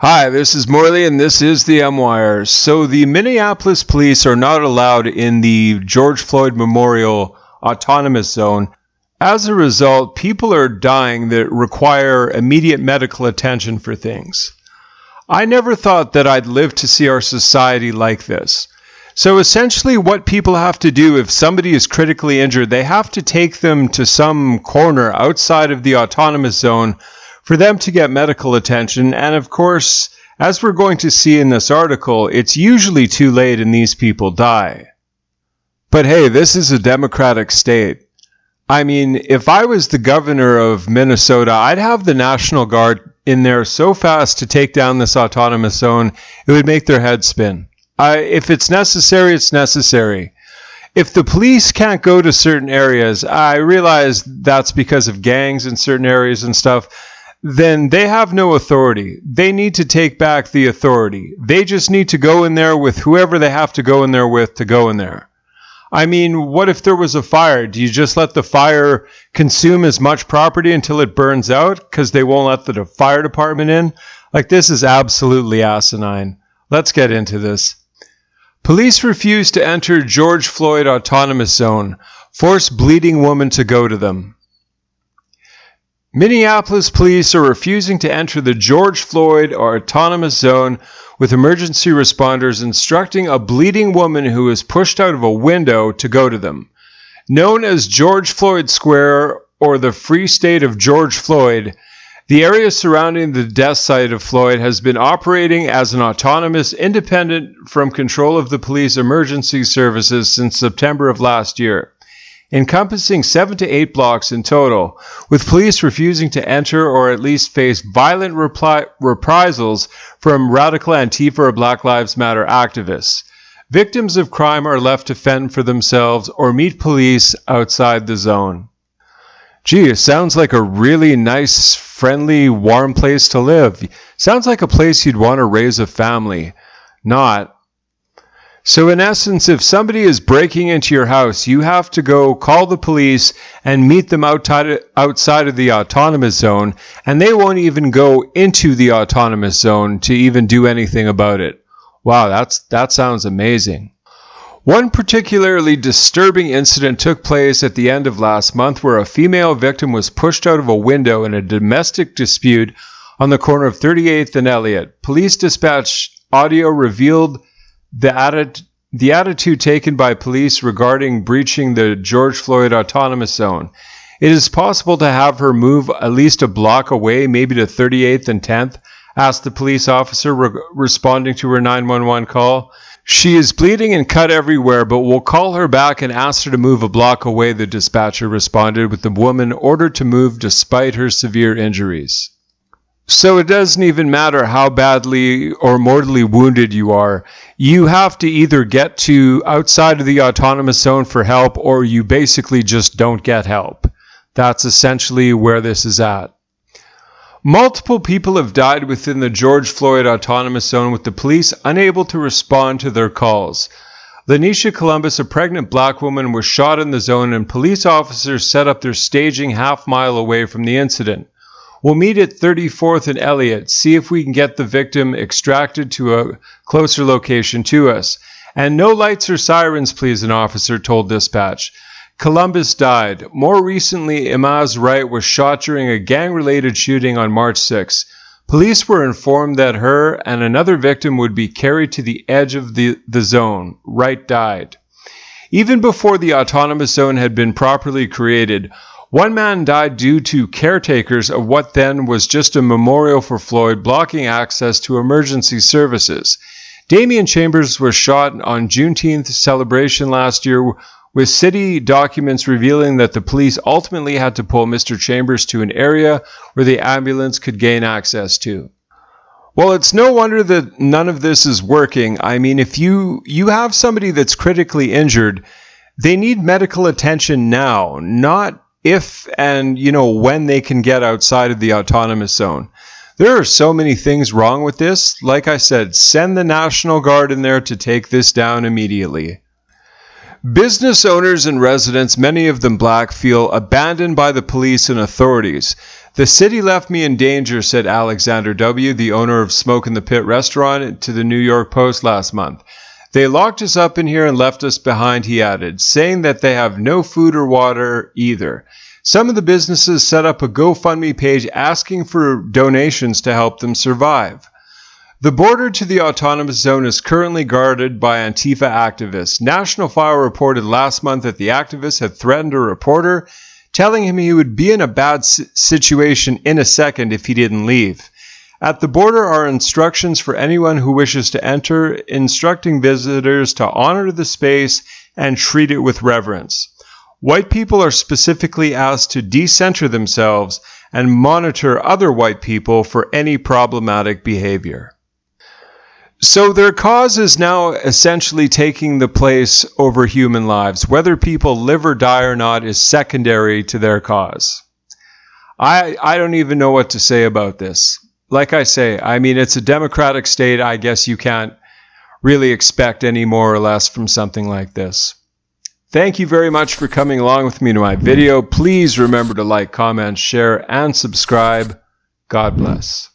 Hi, this is Morley and this is the M-Wire. So the Minneapolis police are not allowed in the George Floyd Memorial Autonomous Zone. As a result, people are dying that require immediate medical attention for things. I never thought that I'd live to see our society like this. So essentially what people have to do if somebody is critically injured, they have to take them to some corner outside of the autonomous zone for them to get medical attention. And of course, as we're going to see in this article, it's usually too late and these people die. But hey, this is a democratic state. I mean, if I was the governor of Minnesota, I'd have the National Guard in there so fast to take down this autonomous zone, it would make their head spin. If it's necessary, it's necessary. If the police can't go to certain areas, I realize that's because of gangs in certain areas and stuff, then they have no authority. They need to take back the authority. They just need to go in there with whoever they have to go in there with to go in there. I mean, what if there was a fire? Do you just let the fire consume as much property until it burns out because they won't let the fire department in? Like, this is absolutely asinine. Let's get into this. Police refuse to enter George Floyd Autonomous Zone. Force bleeding woman to go to them. Minneapolis police are refusing to enter the George Floyd Autonomous Zone, with emergency responders instructing a bleeding woman who was pushed out of a window to go to them. Known as George Floyd Square or the Free State of George Floyd, the area surrounding the death site of Floyd has been operating as an autonomous, independent from control of the police emergency services since September of last year, encompassing 7 to 8 blocks in total, with police refusing to enter or at least face violent reprisals from radical Antifa or Black Lives Matter activists. Victims of crime are left to fend for themselves or meet police outside the zone. Gee, it sounds like a really nice, friendly, warm place to live. Sounds like a place you'd want to raise a family. Not. So in essence, if somebody is breaking into your house, you have to go call the police and meet them outside of the autonomous zone, and they won't even go into the autonomous zone to even do anything about it. Wow, that sounds amazing. One particularly disturbing incident took place at the end of last month where a female victim was pushed out of a window in a domestic dispute on the corner of 38th and Elliott. Police dispatch audio revealed the attitude taken by police regarding breaching the George Floyd Autonomous Zone. It is possible to have her move at least a block away, maybe to 38th and 10th, asked the police officer responding to her 911 call. She is bleeding and cut everywhere, but we'll call her back and ask her to move a block away, the dispatcher responded, with the woman ordered to move despite her severe injuries. So it doesn't even matter how badly or mortally wounded you are. You have to either get to outside of the autonomous zone for help, or you basically just don't get help. That's essentially where this is at. Multiple people have died within the George Floyd Autonomous Zone, with the police unable to respond to their calls. Lanisha Columbus, a pregnant black woman, was shot in the zone, and police officers set up their staging half-mile away from the incident. We'll meet at 34th and Elliott, see if we can get the victim extracted to a closer location to us. And no lights or sirens, please, an officer told dispatch. Columbus died. More recently, Imaz Wright was shot during a gang-related shooting on March 6. Police were informed that her and another victim would be carried to the edge of the zone. Wright died. Even before the autonomous zone had been properly created, one man died due to caretakers of what then was just a memorial for Floyd blocking access to emergency services. Damian Chambers was shot on Juneteenth celebration last year, with city documents revealing that the police ultimately had to pull Mr. Chambers to an area where the ambulance could gain access to. Well, it's no wonder that none of this is working. I mean, if you have somebody that's critically injured, they need medical attention now, not if and when they can get outside of the autonomous zone. There are so many things wrong with this. Like I said, send the National Guard in there to take this down immediately. Business owners and residents, many of them black, feel abandoned by the police and authorities. "The city left me in danger," said Alexander W., the owner of Smoke in the Pit restaurant, to the New York Post last month. "They locked us up in here and left us behind," he added, saying that they have no food or water either. Some of the businesses set up a GoFundMe page asking for donations to help them survive. The border to the autonomous zone is currently guarded by Antifa activists. National File reported last month that the activists had threatened a reporter, telling him he would be in a bad situation in a second if he didn't leave. At the border are instructions for anyone who wishes to enter, instructing visitors to honor the space and treat it with reverence. White people are specifically asked to decenter themselves and monitor other white people for any problematic behavior. So their cause is now essentially taking the place over human lives. Whether people live or die or not is secondary to their cause. I don't even know what to say about this. Like I say, I mean, it's a democratic state. I guess you can't really expect any more or less from something like this. Thank you very much for coming along with me to my video. Please remember to like, comment, share, and subscribe. God bless.